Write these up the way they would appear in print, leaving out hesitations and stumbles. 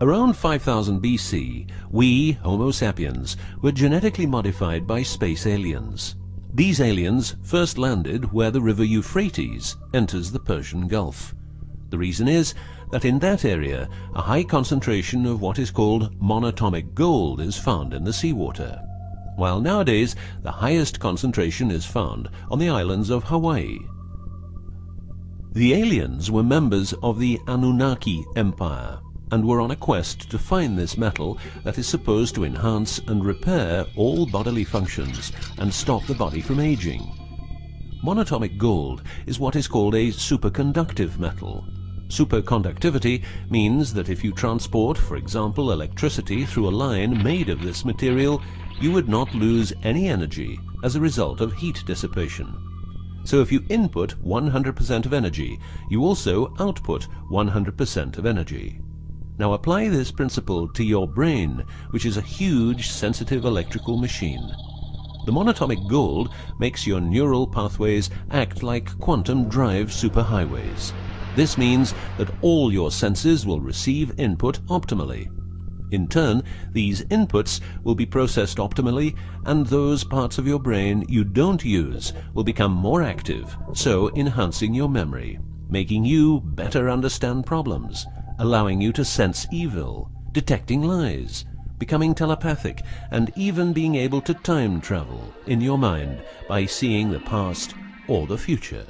Around 5000 BC, we, Homo sapiens, were genetically modified by space aliens. These aliens first landed where the river Euphrates enters the Persian Gulf. The reason is that in that area a high concentration of what is called monatomic gold is found in the seawater, while nowadays the highest concentration is found on the islands of Hawaii. The aliens were members of the Anunnaki Empire and were on a quest to find this metal that is supposed to enhance and repair all bodily functions and stop the body from aging. Monatomic gold is what is called a superconductive metal. Superconductivity means that if you transport, for example, electricity through a line made of this material, you would not lose any energy as a result of heat dissipation. So if you input 100% of energy, you also output 100% of energy. Now apply this principle to your brain, which is a huge sensitive electrical machine. The monatomic gold makes your neural pathways act like quantum drive superhighways. This means that all your senses will receive input optimally. In turn, these inputs will be processed optimally, and those parts of your brain you don't use will become more active, so enhancing your memory, making you better understand problems, allowing you to sense evil, detecting lies, becoming telepathic, and even being able to time travel in your mind by seeing the past or the future.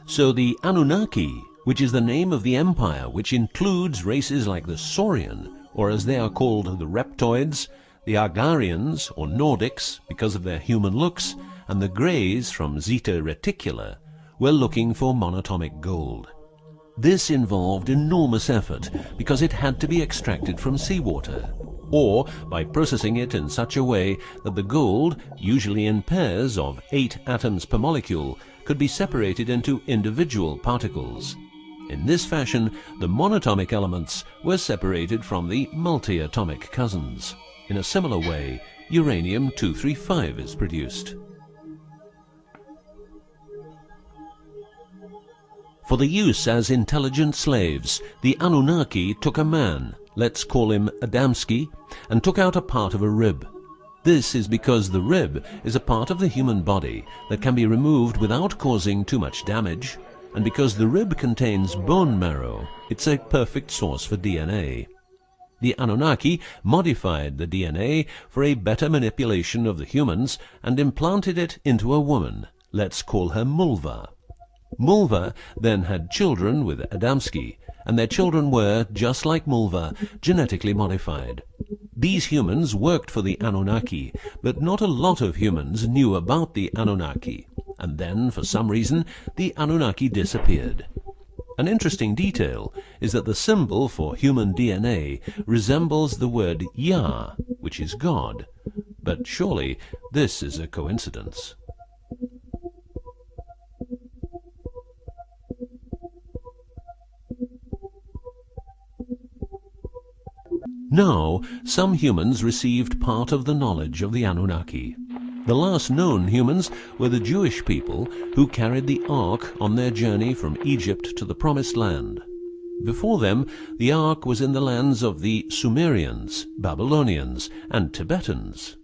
So the Anunnaki, which is the name of the empire which includes races like the Saurian, or as they are called the Reptoids, the Argarians or Nordics because of their human looks, and the Greys from Zeta Reticula, were looking for monatomic gold. This involved enormous effort because it had to be extracted from seawater, or by processing it in such a way that the gold, usually in pairs of 8 atoms per molecule, could be separated into individual particles. In this fashion, the monatomic elements were separated from the multi-atomic cousins. In a similar way, uranium-235 is produced. For the use as intelligent slaves, the Anunnaki took a man, let's call him Adamski, and took out a part of a rib. This is because the rib is a part of the human body that can be removed without causing too much damage, and because the rib contains bone marrow, it's a perfect source for DNA. The Anunnaki modified the DNA for a better manipulation of the humans and implanted it into a woman, let's call her Mulva. Mulva then had children with Adamski, and their children were, just like Mulva, genetically modified. These humans worked for the Anunnaki, but not a lot of humans knew about the Anunnaki, and then, for some reason, the Anunnaki disappeared. An interesting detail is that the symbol for human DNA resembles the word Yah, which is God, but surely this is a coincidence. Now, some humans received part of the knowledge of the Anunnaki. The last known humans were the Jewish people who carried the Ark on their journey from Egypt to the Promised Land. Before them, the Ark was in the lands of the Sumerians, Babylonians, and Tibetans.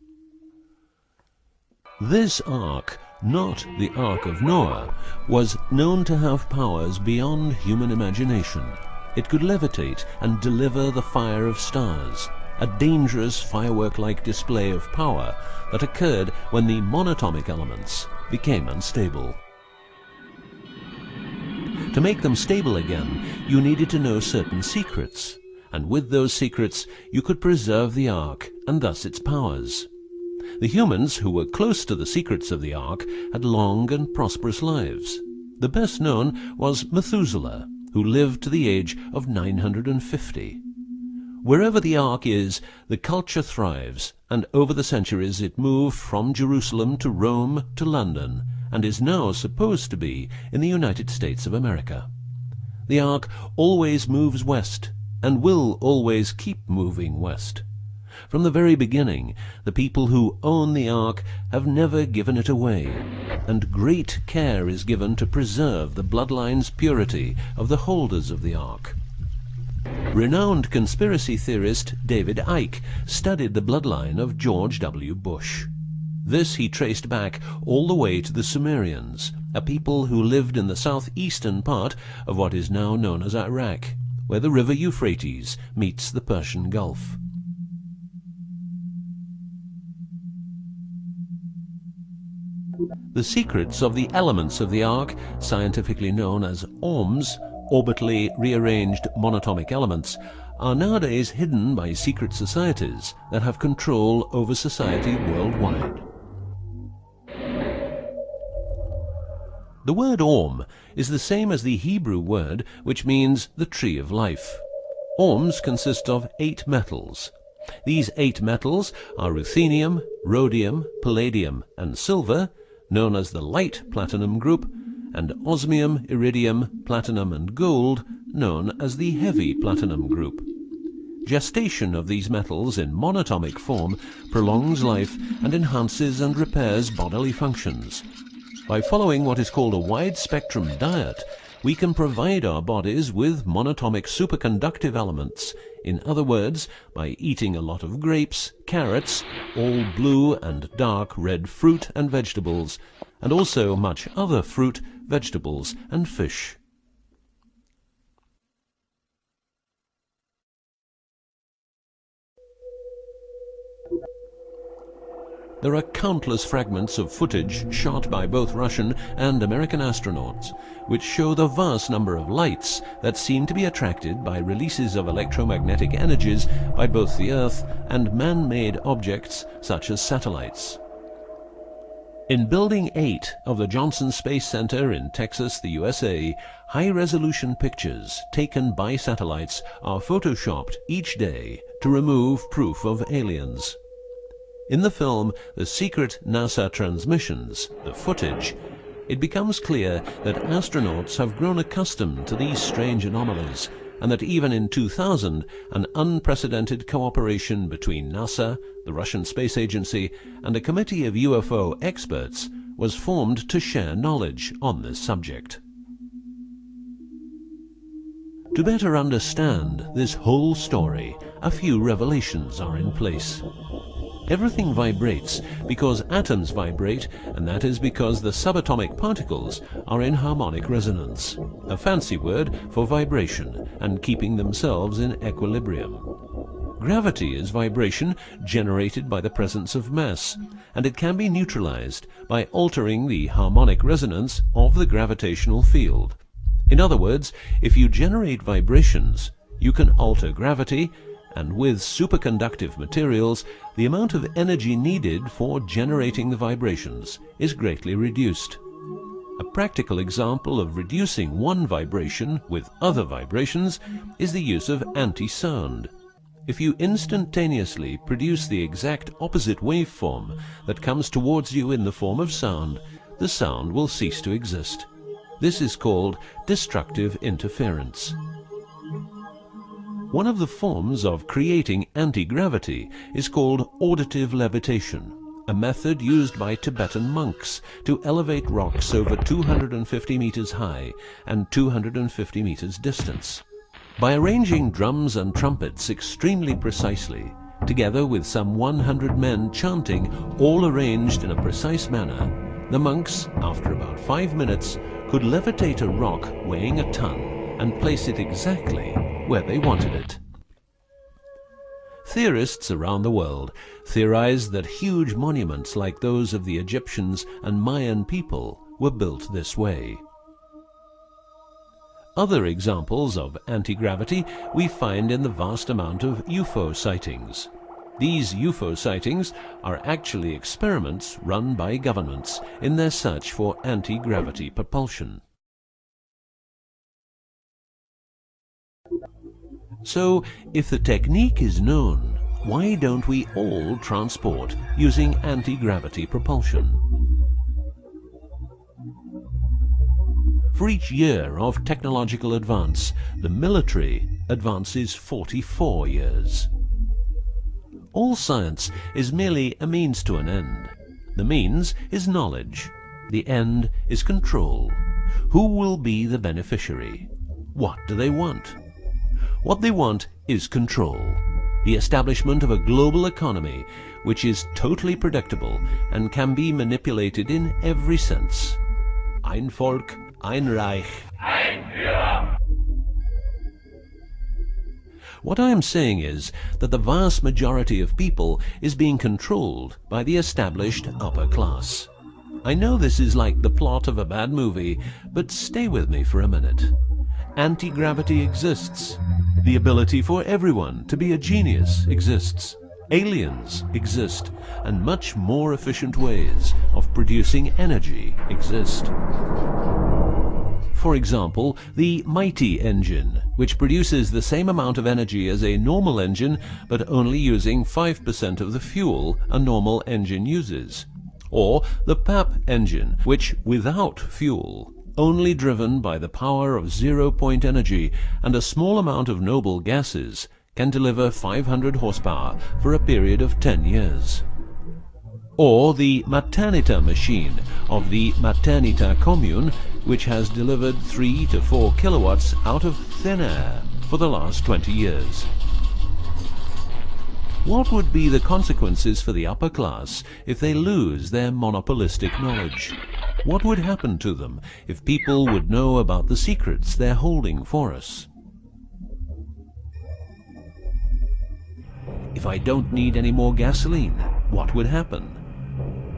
This Ark, not the Ark of Noah, was known to have powers beyond human imagination. It could levitate and deliver the fire of stars, a dangerous firework-like display of power that occurred when the monatomic elements became unstable. To make them stable again, you needed to know certain secrets, and with those secrets you could preserve the Ark and thus its powers. The humans who were close to the secrets of the Ark had long and prosperous lives. The best known was Methuselah, who lived to the age of 950. Wherever the Ark is, the culture thrives, and over the centuries it moved from Jerusalem to Rome to London, and is now supposed to be in the United States of America. The Ark always moves west, and will always keep moving west. From the very beginning, the people who own the Ark have never given it away, and great care is given to preserve the bloodline's purity of the holders of the Ark. Renowned conspiracy theorist David Icke studied the bloodline of George W. Bush. This he traced back all the way to the Sumerians, a people who lived in the southeastern part of what is now known as Iraq, where the river Euphrates meets the Persian Gulf. The secrets of the elements of the Ark, scientifically known as orms, orbitally rearranged monatomic elements, are nowadays hidden by secret societies that have control over society worldwide. The word orm is the same as the Hebrew word which means the tree of life. Orms consist of 8 metals. These 8 metals are ruthenium, rhodium, palladium, and silver, known as the light platinum group, and osmium, iridium, platinum, and gold, known as the heavy platinum group. Gestation of these metals in monatomic form prolongs life and enhances and repairs bodily functions. By following what is called a wide-spectrum diet, we can provide our bodies with monatomic superconductive elements. In other words, by eating a lot of grapes, carrots, all blue and dark red fruit and vegetables, and also much other fruit, vegetables, and fish. There are countless fragments of footage shot by both Russian and American astronauts, which show the vast number of lights that seem to be attracted by releases of electromagnetic energies by both the Earth and man-made objects such as satellites. In Building 8 of the Johnson Space Center in Texas, the USA, high-resolution pictures taken by satellites are photoshopped each day to remove proof of aliens. In the film The Secret NASA Transmissions, the footage, it becomes clear that astronauts have grown accustomed to these strange anomalies, and that even in 2000, an unprecedented cooperation between NASA, the Russian Space Agency, and a committee of UFO experts was formed to share knowledge on this subject. To better understand this whole story, a few revelations are in place. Everything vibrates because atoms vibrate, and that is because the subatomic particles are in harmonic resonance, a fancy word for vibration and keeping themselves in equilibrium. Gravity is vibration generated by the presence of mass, and it can be neutralized by altering the harmonic resonance of the gravitational field. In other words, if you generate vibrations, you can alter gravity, and with superconductive materials, the amount of energy needed for generating the vibrations is greatly reduced. A practical example of reducing one vibration with other vibrations is the use of anti-sound. If you instantaneously produce the exact opposite waveform that comes towards you in the form of sound, the sound will cease to exist. This is called destructive interference. One of the forms of creating anti-gravity is called auditive levitation, a method used by Tibetan monks to elevate rocks over 250 meters high and 250 meters distance. By arranging drums and trumpets extremely precisely, together with some 100 men chanting, all arranged in a precise manner, the monks, after about 5 minutes, could levitate a rock weighing a ton and place it exactly where they wanted it. Theorists around the world theorize that huge monuments like those of the Egyptians and Mayan people were built this way. Other examples of anti-gravity we find in the vast amount of UFO sightings. These UFO sightings are actually experiments run by governments in their search for anti-gravity propulsion. So, if the technique is known, why don't we all transport using anti-gravity propulsion? For each year of technological advance, the military advances 44 years. All science is merely a means to an end. The means is knowledge. The end is control. Who will be the beneficiary? What do they want? What they want is control. The establishment of a global economy which is totally predictable and can be manipulated in every sense. Ein Volk, ein Reich, ein Führer. What I am saying is that the vast majority of people is being controlled by the established upper class. I know this is like the plot of a bad movie, but stay with me for a minute. Anti-gravity exists. The ability for everyone to be a genius exists. Aliens exist, and much more efficient ways of producing energy exist. For example, the mighty engine, which produces the same amount of energy as a normal engine, but only using 5% of the fuel a normal engine uses. Or the PAP engine, which without fuel, only driven by the power of zero-point energy and a small amount of noble gases, can deliver 500 horsepower for a period of 10 years. Or the Maternita machine of the Maternita commune, which has delivered 3 to 4 kilowatts out of thin air for the last 20 years. What would be the consequences for the upper class if they lose their monopolistic knowledge? What would happen to them if people would know about the secrets they're holding for us? If I don't need any more gasoline, what would happen?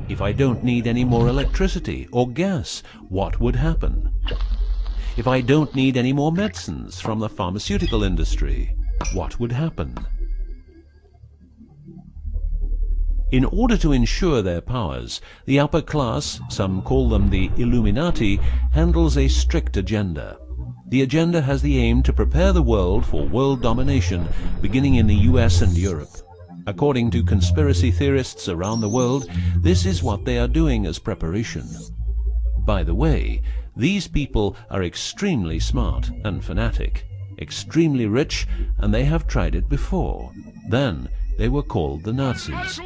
If I don't need any more electricity or gas, what would happen? If I don't need any more medicines from the pharmaceutical industry, what would happen? In order to ensure their powers, the upper class, some call them the Illuminati, handles a strict agenda. The agenda has the aim to prepare the world for world domination, beginning in the US and Europe. According to conspiracy theorists around the world, this is what they are doing as preparation. By the way, these people are extremely smart and fanatic, extremely rich, and they have tried it before. Then they were called the Nazis.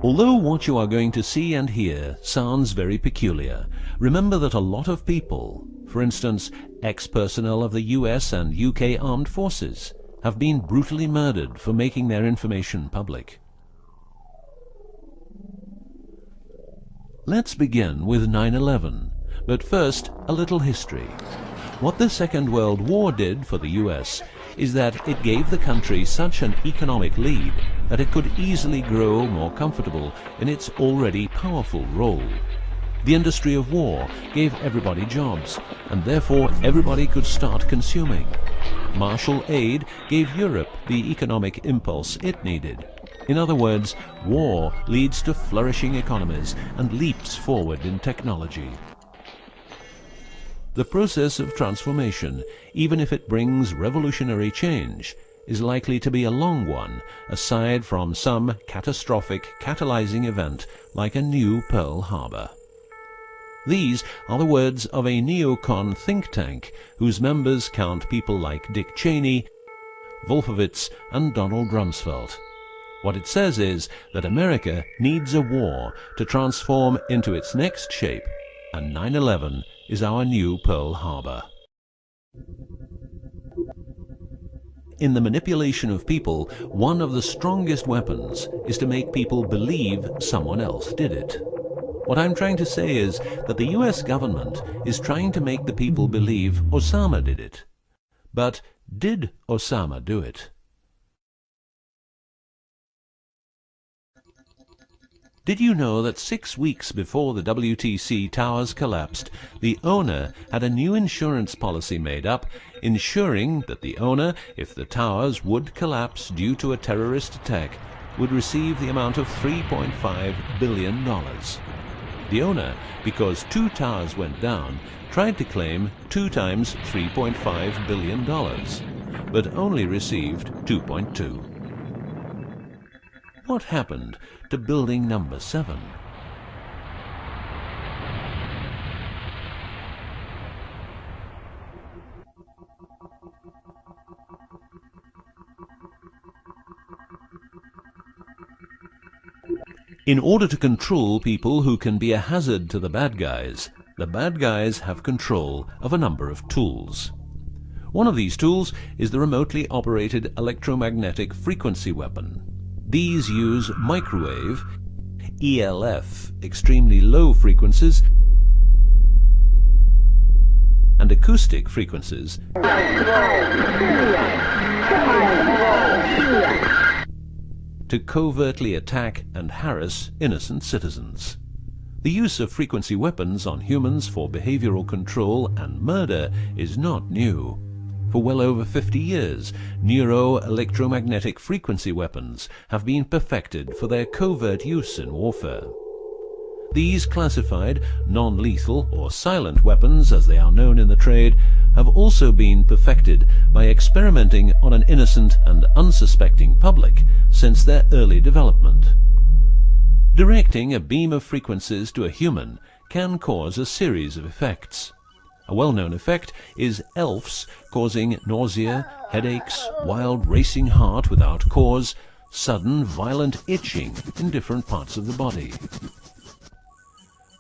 Although what you are going to see and hear sounds very peculiar, remember that a lot of people, for instance, ex-personnel of the US and UK armed forces, have been brutally murdered for making their information public. Let's begin with 9/11, but first a little history. What the Second World War did for the US is that it gave the country such an economic lead that it could easily grow more comfortable in its already powerful role. The industry of war gave everybody jobs, and therefore everybody could start consuming. Marshall aid gave Europe the economic impulse it needed. In other words, war leads to flourishing economies and leaps forward in technology. The process of transformation, even if it brings revolutionary change, is likely to be a long one, aside from some catastrophic catalyzing event like a new Pearl Harbor. These are the words of a neocon think tank whose members count people like Dick Cheney, Wolfowitz, and Donald Rumsfeld. What it says is that America needs a war to transform into its next shape, and 9/11 is our new Pearl Harbor. In the manipulation of people, one of the strongest weapons is to make people believe someone else did it. What I'm trying to say is that the US government is trying to make the people believe Osama did it. But did Osama do it? Did you know that 6 weeks before the WTC towers collapsed, the owner had a new insurance policy made up, ensuring that the owner, if the towers would collapse due to a terrorist attack, would receive the amount of $3.5 billion. The owner, because 2 towers went down, tried to claim 2 times $3.5 billion, but only received 2.2. What happened to building number 7? In order to control people who can be a hazard to the bad guys have control of a number of tools. One of these tools is the remotely operated electromagnetic frequency weapon. These use microwave, ELF, extremely low frequencies, and acoustic frequencies to covertly attack and harass innocent citizens. The use of frequency weapons on humans for behavioral control and murder is not new. For well over 50 years, neuro-electromagnetic frequency weapons have been perfected for their covert use in warfare. These classified, non-lethal or silent weapons, as they are known in the trade, have also been perfected by experimenting on an innocent and unsuspecting public since their early development. Directing a beam of frequencies to a human can cause a series of effects. A well-known effect is ELFs causing nausea, headaches, wild racing heart without cause, sudden violent itching in different parts of the body.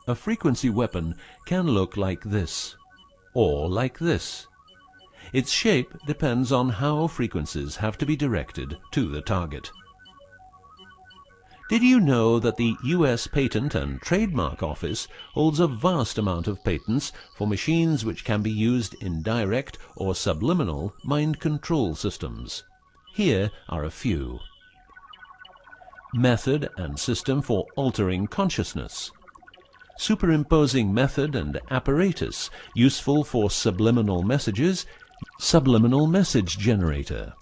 A frequency weapon can look like this, or like this. Its shape depends on how frequencies have to be directed to the target. Did you know that the US Patent and Trademark Office holds a vast amount of patents for machines which can be used in direct or subliminal mind control systems? Here are a few. Method and system for altering consciousness. Superimposing method and apparatus useful for subliminal messages, subliminal message generator.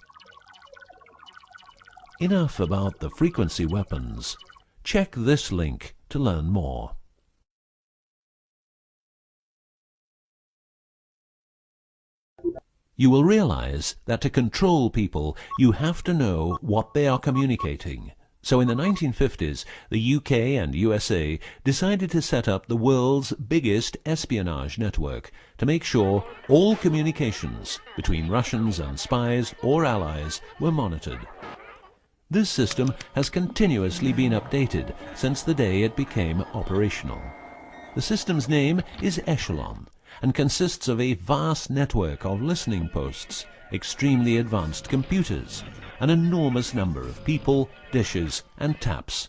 Enough about the frequency weapons. Check this link to learn more. You will realize that to control people, you have to know what they are communicating. So in the 1950s, the UK and USA decided to set up the world's biggest espionage network to make sure all communications between Russians and spies or allies were monitored. This system has continuously been updated since the day it became operational. The system's name is Echelon and consists of a vast network of listening posts, extremely advanced computers, an enormous number of people, dishes, and taps.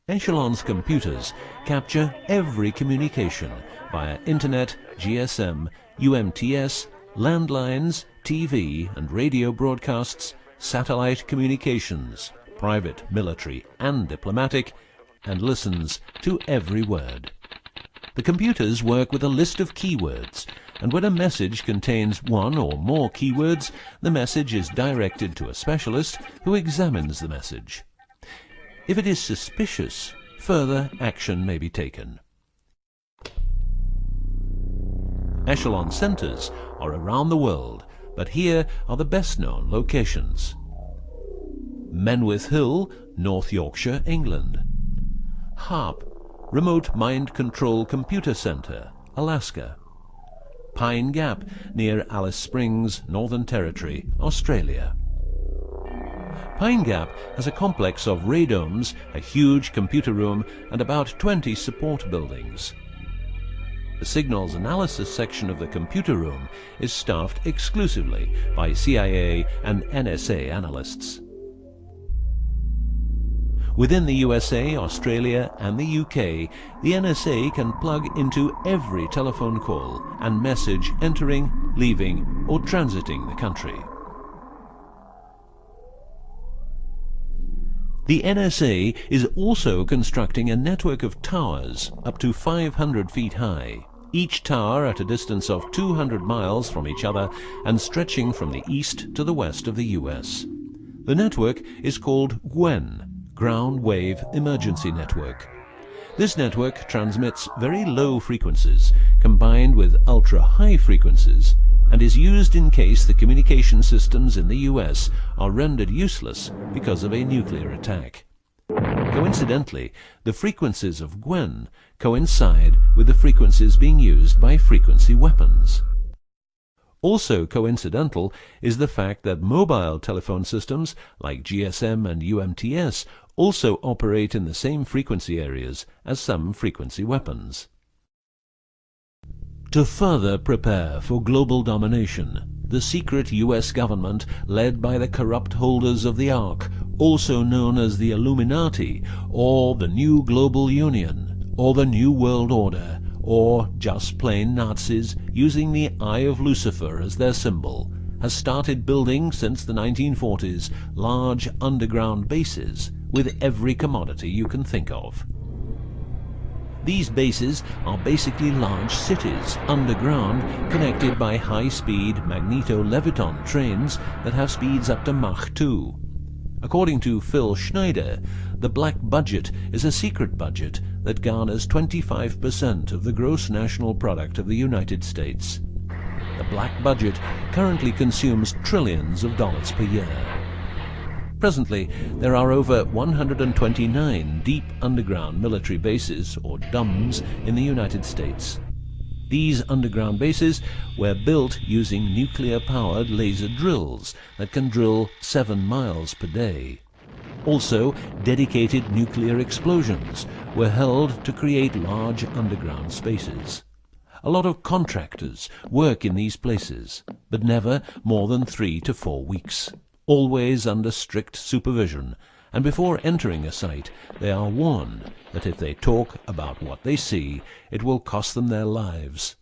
Echelon's computers capture every communication via internet, GSM, UMTS, landlines, TV and radio broadcasts, satellite communications, private, military, and diplomatic, and listens to every word. The computers work with a list of keywords, and when a message contains one or more keywords, the message is directed to a specialist who examines the message. If it is suspicious, further action may be taken. Echelon centers are around the world, but here are the best-known locations. Menwith Hill, North Yorkshire, England. HARP, Remote Mind Control Computer Center, Alaska. Pine Gap, near Alice Springs, Northern Territory, Australia. Pine Gap has a complex of radomes, a huge computer room, and about 20 support buildings. The signals analysis section of the computer room is staffed exclusively by CIA and NSA analysts. Within the USA, Australia, and the UK, the NSA can plug into every telephone call and message entering, leaving, or transiting the country. The NSA is also constructing a network of towers up to 500 feet high, each tower at a distance of 200 miles from each other and stretching from the east to the west of the US. The network is called GWEN, Ground Wave Emergency Network. This network transmits very low frequencies combined with ultra-high frequencies and is used in case the communication systems in the US are rendered useless because of a nuclear attack. Coincidentally, the frequencies of GWEN coincide with the frequencies being used by frequency weapons. Also coincidental is the fact that mobile telephone systems like GSM and UMTS also operate in the same frequency areas as some frequency weapons. To further prepare for global domination, the secret US government, led by the corrupt holders of the Ark, also known as the Illuminati, or the New Global Union, or the New World Order, or just plain Nazis using the Eye of Lucifer as their symbol, has started building since the 1940s large underground bases with every commodity you can think of. These bases are basically large cities underground, connected by high-speed magneto-leviton trains that have speeds up to Mach 2. According to Phil Schneider, the black budget is a secret budget that garners 25% of the gross national product of the United States. The black budget currently consumes trillions of dollars per year. Presently, there are over 129 deep underground military bases, or DUMBs, in the United States. These underground bases were built using nuclear-powered laser drills that can drill 7 miles per day. Also, dedicated nuclear explosions were held to create large underground spaces. A lot of contractors work in these places, but never more than 3 to 4 weeks. Always under strict supervision, and before entering a site they are warned that if they talk about what they see, it will cost them their lives.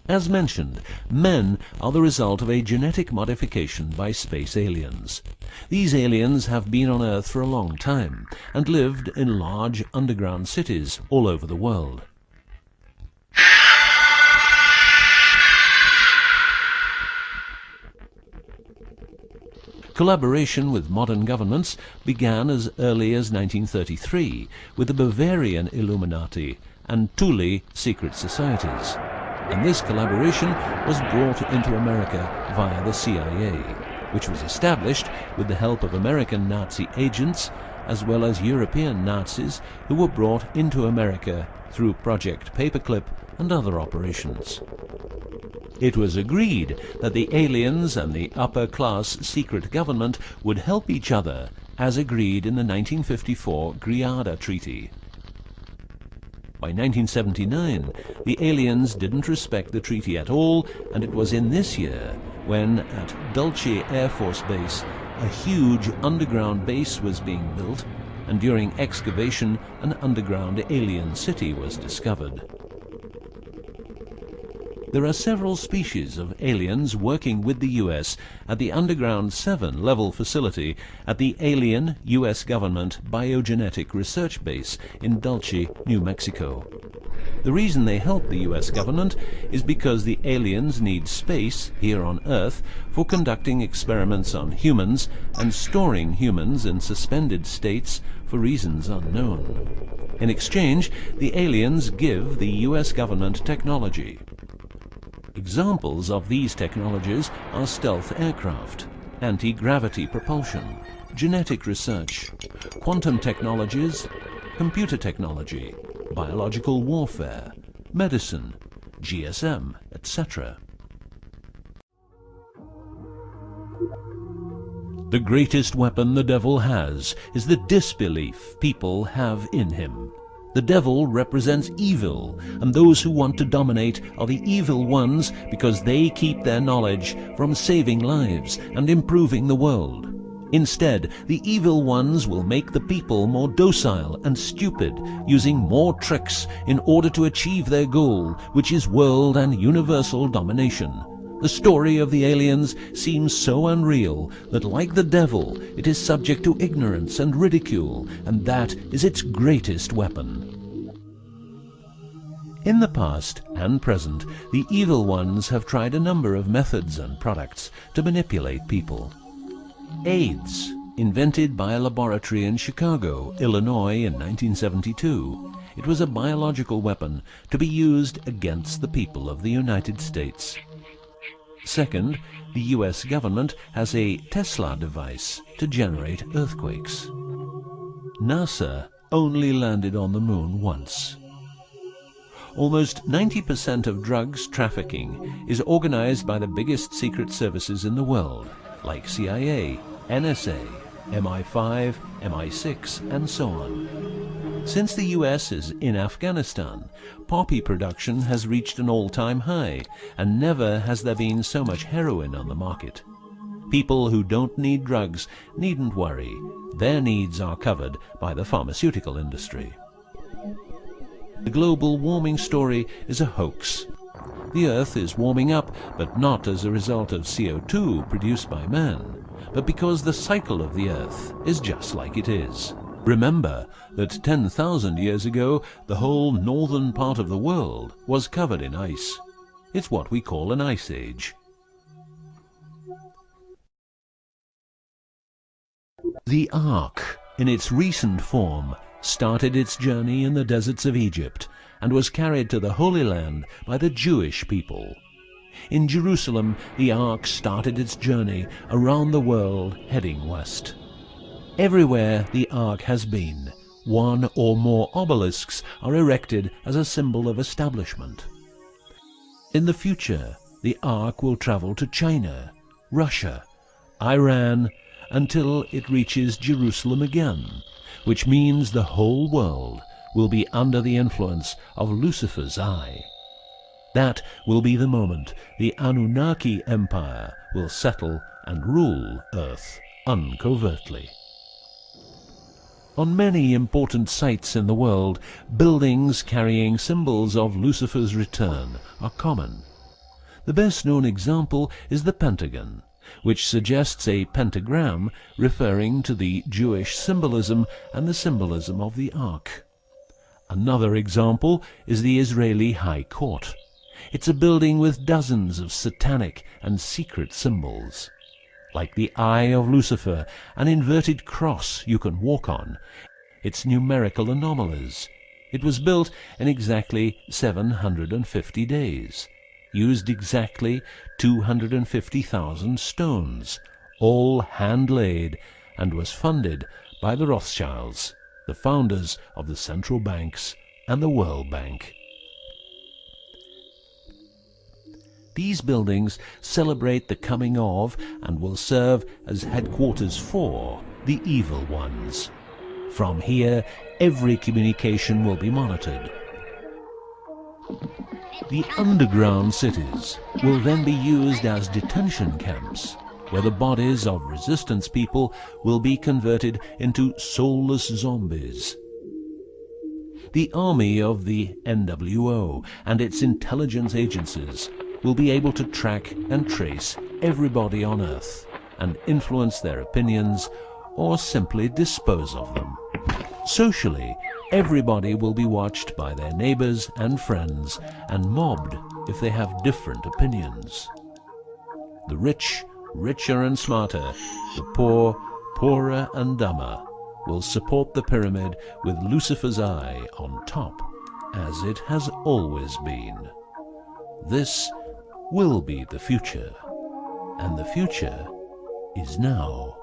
As mentioned, men are the result of a genetic modification by space aliens. These aliens have been on Earth for a long time and lived in large underground cities all over the world. Collaboration with modern governments began as early as 1933 with the Bavarian Illuminati and Thule secret societies, and this collaboration was brought into America via the CIA, which was established with the help of American Nazi agents as well as European Nazis who were brought into America through Project Paperclip and other operations. It was agreed that the aliens and the upper-class secret government would help each other, as agreed in the 1954 Greada Treaty. By 1979, the aliens didn't respect the treaty at all, and it was in this year when, at Dulce Air Force Base, a huge underground base was being built, and during excavation, an underground alien city was discovered. There are several species of aliens working with the US at the Underground 7 level facility at the Alien US Government Biogenetic Research Base in Dulce, New Mexico. The reason they help the US government is because the aliens need space here on Earth for conducting experiments on humans and storing humans in suspended states for reasons unknown. In exchange, the aliens give the US government technology. Examples of these technologies are stealth aircraft, anti-gravity propulsion, genetic research, quantum technologies, computer technology, biological warfare, medicine, GSM, etc. The greatest weapon the devil has is the disbelief people have in him. The devil represents evil, and those who want to dominate are the evil ones because they keep their knowledge from saving lives and improving the world. Instead, the evil ones will make the people more docile and stupid, using more tricks in order to achieve their goal, which is world and universal domination. The story of the aliens seems so unreal that, like the devil, it is subject to ignorance and ridicule, and that is its greatest weapon. In the past and present, the evil ones have tried a number of methods and products to manipulate people. AIDS, invented by a laboratory in Chicago, Illinois in 1972. It was a biological weapon to be used against the people of the United States. Second, the US government has a Tesla device to generate earthquakes. NASA only landed on the moon once. Almost 90% of drugs trafficking is organized by the biggest secret services in the world, like CIA, NSA, MI5, MI6, and so on. Since the US is in Afghanistan, poppy production has reached an all-time high, and never has there been so much heroin on the market. People who don't need drugs needn't worry. Their needs are covered by the pharmaceutical industry. The global warming story is a hoax. The Earth is warming up, but not as a result of CO2 produced by man, but because the cycle of the Earth is just like it is. Remember that 10,000 years ago, the whole northern part of the world was covered in ice. It's what we call an ice age. The Ark, in its recent form, started its journey in the deserts of Egypt and was carried to the Holy Land by the Jewish people. In Jerusalem, the Ark started its journey around the world heading west. Everywhere the Ark has been, one or more obelisks are erected as a symbol of establishment. In the future, the Ark will travel to China, Russia, Iran, until it reaches Jerusalem again, which means the whole world will be under the influence of Lucifer's eye. That will be the moment the Anunnaki Empire will settle and rule Earth uncovertly. On many important sites in the world, buildings carrying symbols of Lucifer's return are common. The best-known example is the Pentagon, which suggests a pentagram referring to the Jewish symbolism and the symbolism of the Ark. Another example is the Israeli High Court. It's a building with dozens of satanic and secret symbols. Like the Eye of Lucifer, an inverted cross you can walk on, its numerical anomalies. It was built in exactly 750 days. Used exactly 250,000 stones, all hand-laid, and was funded by the Rothschilds, the founders of the central banks and the World Bank. These buildings celebrate the coming of and will serve as headquarters for the evil ones. From here, every communication will be monitored. The underground cities will then be used as detention camps, where the bodies of resistance people will be converted into soulless zombies. The army of the NWO and its intelligence agencies will be able to track and trace everybody on Earth and influence their opinions or simply dispose of them. Socially, everybody will be watched by their neighbors and friends and mobbed if they have different opinions. The rich, richer and smarter, the poor, poorer and dumber, will support the pyramid with Lucifer's eye on top, as it has always been. This will be the future, and the future is now.